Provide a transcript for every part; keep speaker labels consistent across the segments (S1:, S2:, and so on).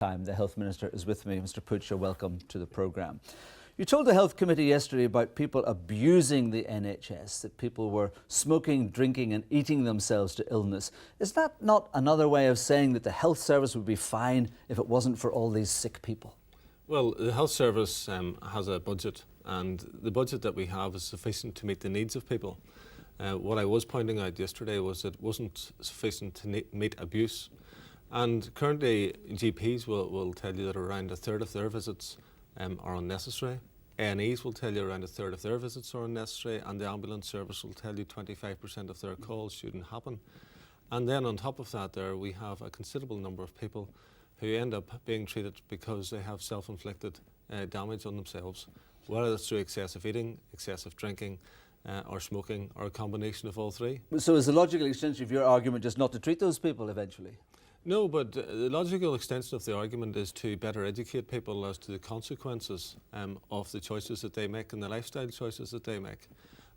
S1: The Health Minister is with me. Mr. Poots, you're welcome to the programme. You told the Health Committee yesterday about people abusing the NHS, that people were smoking, drinking and eating themselves to illness. Is that not another way of saying that the health service would be fine if it wasn't for all these sick people?
S2: Well, the health service has a budget, and the budget that we have is sufficient to meet the needs of people. What I was pointing out yesterday was that it wasn't sufficient to meet abuse. And currently GPs will tell you that around a third of their visits are unnecessary. A&Es will tell you around a third of their visits are unnecessary, and the ambulance service will tell you 25% of their calls shouldn't happen. And then on top of that we have a considerable number of people who end up being treated because they have self-inflicted damage on themselves, whether it's through excessive eating, excessive drinking, or smoking, or a combination of all three.
S1: So is the logical extension of your argument just not to treat those people eventually?
S2: No, but the logical extension of the argument is to better educate people as to the consequences of the choices that they make and the lifestyle choices that they make.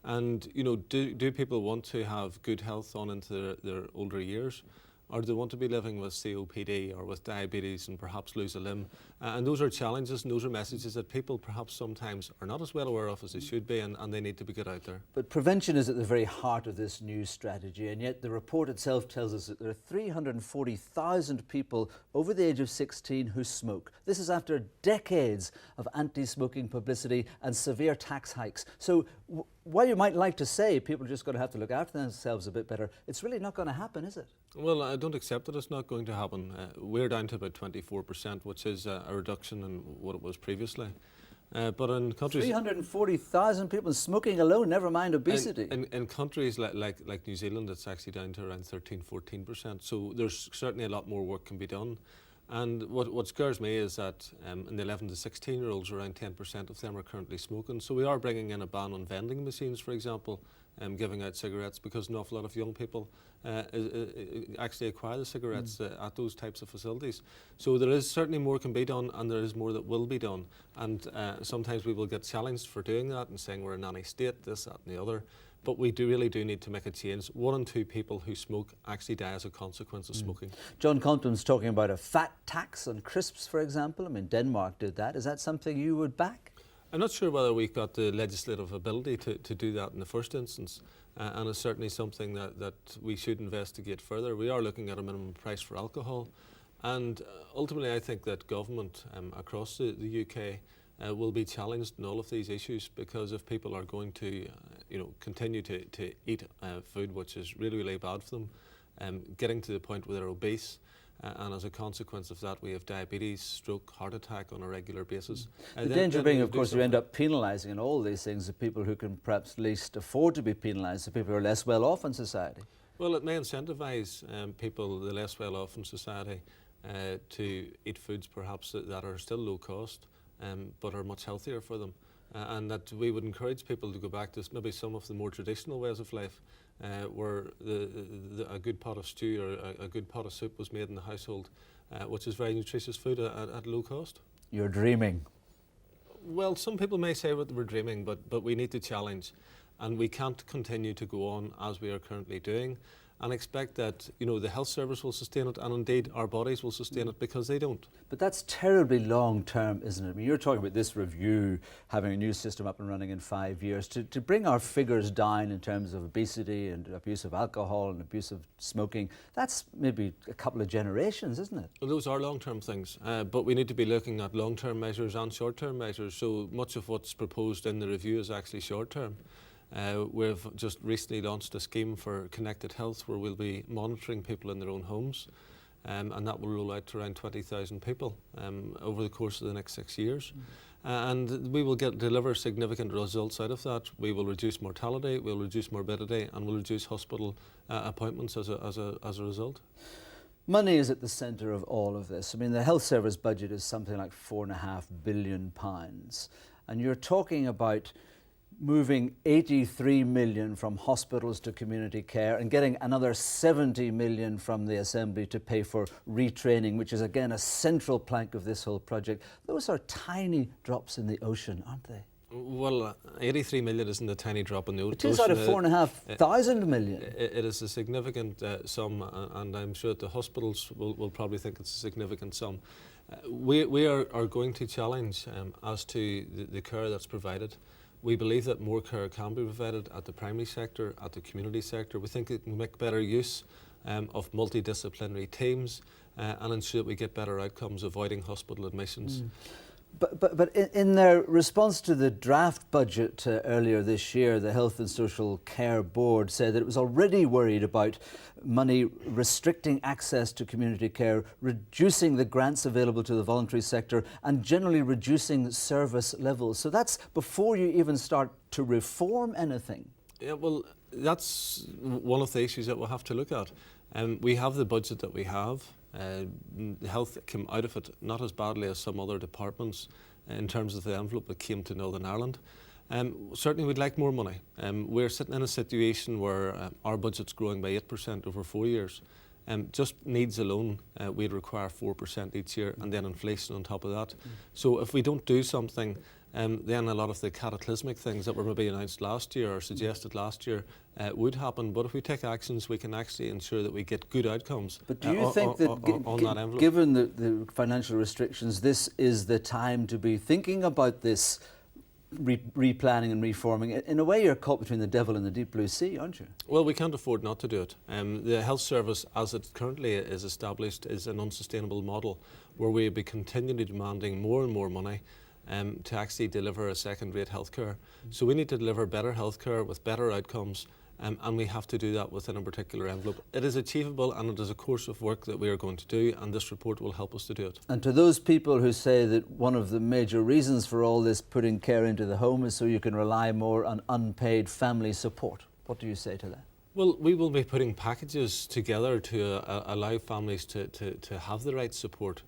S2: And, you know, do people want to have good health on into their older years? Or do they want to be living with COPD or with diabetes and perhaps lose a limb? And those are challenges and those are messages that people perhaps sometimes are not as well aware of as they should be, and they need to be get out there.
S1: But prevention is at the very heart of this new strategy, and yet the report itself tells us that there are 340,000 people over the age of 16 who smoke. This is after decades of anti-smoking publicity and severe tax hikes. So while you might like to say people are just going to have to look after themselves a bit better, it's really not going to happen, is it?
S2: Well, I don't accept that it's not going to happen. We're down to about 24%, which is a reduction in what it was previously. But in countries...
S1: 340,000 people smoking alone, never mind obesity.
S2: In countries like New Zealand, it's actually down to around 13-14%. So there's certainly a lot more work can be done. And what scares me is that in the 11 to 16-year-olds, around 10% of them are currently smoking. So we are bringing in a ban on vending machines, for example, giving out cigarettes, because an awful lot of young people actually acquire the cigarettes at those types of facilities. So there is certainly more can be done, and there is more that will be done. And sometimes we will get challenged for doing that and saying we're a nanny state, this, that and the other. But we really do need to make a change. 1 in 2 people who smoke actually die as a consequence of smoking.
S1: John Compton's talking about a fat tax on crisps, for example. I mean, Denmark did that. Is that something you would back?
S2: I'm not sure whether we've got the legislative ability to do that in the first instance, and it's certainly something that we should investigate further. We are looking at a minimum price for alcohol, and ultimately I think that government across the UK will be challenged in all of these issues, because if people are going to continue to eat food which is really bad for them, getting to the point where they're obese, and as a consequence of that we have diabetes, stroke, heart attack on a regular basis.
S1: The danger being, of course, you end up penalising in all these things the people who can perhaps least afford to be penalised, the people who are less well off in society.
S2: Well, it may incentivise people, the less well off in society, to eat foods perhaps that are still low cost, but are much healthier for them. And that we would encourage people to go back to maybe some of the more traditional ways of life, where a good pot of stew or a good pot of soup was made in the household, which is very nutritious food at low cost.
S1: You're dreaming.
S2: Well, some people may say that we're dreaming, but we need to challenge, and we can't continue to go on as we are currently doing and expect that the health service will sustain it, and indeed our bodies will sustain it, because they don't.
S1: But that's terribly long term, isn't it? I mean, you're talking about this review, having a new system up and running in 5 years, to bring our figures down in terms of obesity and abuse of alcohol and abuse of smoking. That's maybe a couple of generations, isn't it?
S2: Well, those are long-term things, but we need to be looking at long-term measures and short-term measures. So much of what's proposed in the review is actually short-term. We've just recently launched a scheme for connected health, where we'll be monitoring people in their own homes, and that will roll out to around 20,000 people over the course of the next 6 years. And we will deliver significant results out of that. We will reduce mortality, we'll reduce morbidity, and we'll reduce hospital appointments as a result.
S1: Money is at the centre of all of this. I mean, the health service budget is something like £4.5 billion, and you're talking about moving 83 million from hospitals to community care and getting another 70 million from the Assembly to pay for retraining, which is again a central plank of this whole project. Those are tiny drops in the ocean, aren't they?
S2: Well, 83 million isn't a tiny drop in the ocean.
S1: It is out of 4,500 million.
S2: It is a significant sum, and I'm sure that the hospitals will probably think it's a significant sum. We are going to challenge as to the care that's provided. We believe that more care can be provided at the primary sector, at the community sector. We think it can make better use of multidisciplinary teams and ensure that we get better outcomes, avoiding hospital admissions.
S1: But in their response to the draft budget earlier this year, the Health and Social Care Board said that it was already worried about money restricting access to community care, reducing the grants available to the voluntary sector and generally reducing service levels. So that's before you even start to reform anything.
S2: Yeah, well, that's one of the issues that we'll have to look at. We have the budget that we have. Health came out of it not as badly as some other departments in terms of the envelope that came to Northern Ireland. Certainly we'd like more money. We're sitting in a situation where our budget's growing by 8% over 4 years. Just needs alone, we'd require 4% each year, and then inflation on top of that. So if we don't do something, then a lot of the cataclysmic things that were maybe announced last year or suggested last year would happen. But if we take actions, we can actually ensure that we get good outcomes.
S1: But do you think that
S2: on that envelope?
S1: Given the financial restrictions, this is the time to be thinking about this replanning and reforming? In a way, you're caught between the devil and the deep blue sea, aren't you?
S2: Well, we can't afford not to do it. The health service, as it currently is established, is an unsustainable model where we'll be continually demanding more and more money to actually deliver a second-rate healthcare. So we need to deliver better healthcare with better outcomes, and we have to do that within a particular envelope. It is achievable, and it is a course of work that we are going to do, and this report will help us to do it.
S1: And to those people who say that one of the major reasons for all this putting care into the home is so you can rely more on unpaid family support, what do you say to that?
S2: Well, we will be putting packages together to allow families to have the right support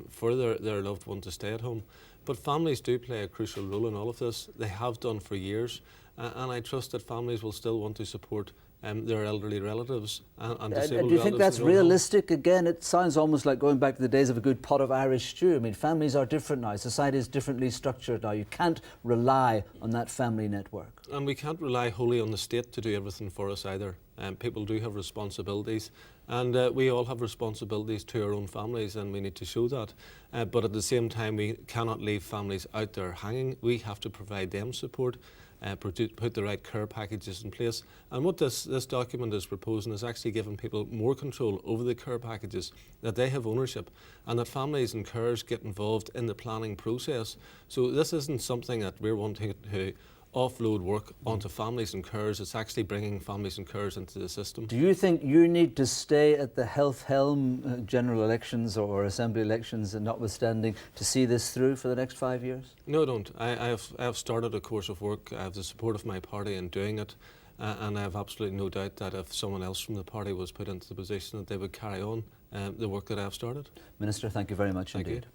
S2: for their loved one to stay at home. But families do play a crucial role in all of this. They have done for years, and I trust that families will still want to support their elderly relatives and disabled relatives.
S1: Do you think that's realistic? Again, it sounds almost like going back to the days of a good pot of Irish stew. I mean, families are different now. Society is differently structured now. You can't rely on that family network.
S2: And we can't rely wholly on the state to do everything for us either. People do have responsibilities, and we all have responsibilities to our own families, and we need to show that. But at the same time, we cannot leave families out there hanging. We have to provide them support, put the right care packages in place. And what this document is proposing is actually giving people more control over the care packages, that they have ownership, and that families and carers get involved in the planning process. So this isn't something that we're wanting to offload work onto families and carers. It's actually bringing families and carers into the system.
S1: Do you think you need to stay at the health helm, general elections or assembly elections and notwithstanding, to see this through for the next 5 years?
S2: No, I don't. I have started a course of work. I have the support of my party in doing it, and I have absolutely no doubt that if someone else from the party was put into the position, that they would carry on the work that I have started.
S1: Minister, thank you very much indeed.
S2: Thank you.